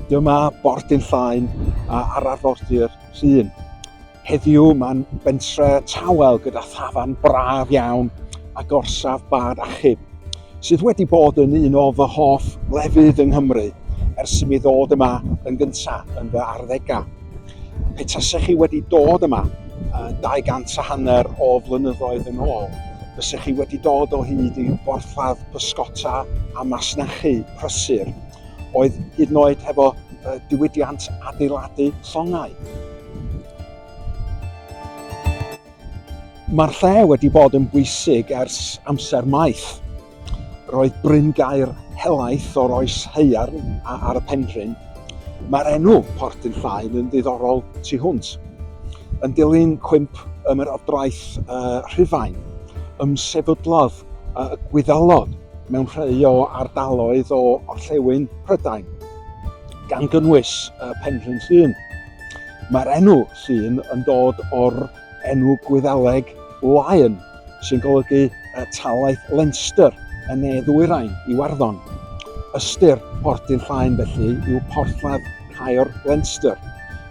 Dyma Porth Dinllaen ar arfordir Llŷn. Heddiw mae'n bentre tawel gyda thafan braf iawn a gorsaf bad achub, sydd wedi bod yn un o fy hoff lefydd yng Nghymru ers i mi ddod yma yn gyntaf yn fy arddegau. Petasech chi wedi dod yma 250 o flynyddoedd yn ôl, fysech chi wedi dod o hyd i borthladd pysgota a masnachu prysur, oedd hyd yn oed hefo diwydiant adeiladu llongau. Mae'r lle wedi bod yn bwysig ers amser maith. Roedd Bryn Gaer helaeth o'r oes haearn ar y pentref. Mae'r enw Porth Dinllaen yn ddiddorol tu hwnt. Yn dilyn cwymp ymerodraeth Rhufain, ymsefydlodd y Gwyddalod mewn rhai o ardaloedd o orllewin Prydain, gan gynnwys pentref Llŷn. Mae'r enw Llŷn yn dod o'r enw Gwyddaleg Laen, sy'n golygu talaith Leinster yn ne-ddwyrain Iwerddon. Ystyr Porth Dinllaen felly yw porthladd Caer Leinster,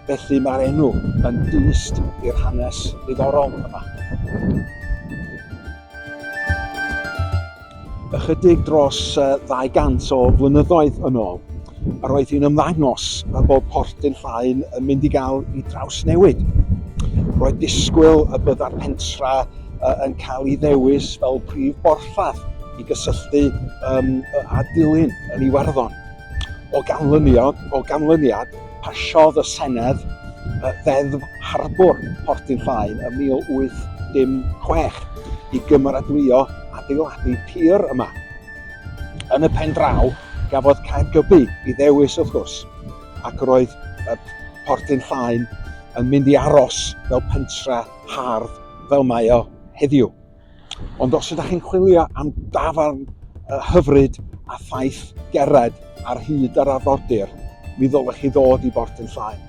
felly mae'r enw yn dyst i'r hanes ddiddorol yma. Ychydig dros 200 o flynyddoedd yn ôl, roedd hi'n ymddangos bod Porth Dinllaen yn mynd i gael ei drawsnewid. Roedd disgwyl y bydda'r pentra yn cael ei ddewis fel prif borthladd i gysylltu â dilyn yn Iwerddon. O ganlyniad, pasiodd y Senedd ddeddf harbwr Porth Dinllaen ym 1816 i gymeradwyo adeiladu pir yma. Yn y pen draw, gafodd Gaergybi i ddewis wrth gwrs, ac roedd Porth Dinllaen yn mynd i aros fel pentre hardd fel mae o heddiw. Ond os ydych chi'n chwilio am dafarn hyfryd a thaith gered ar hyd yr arfordir, mi ddylech chi ddod i Porth Dinllaen.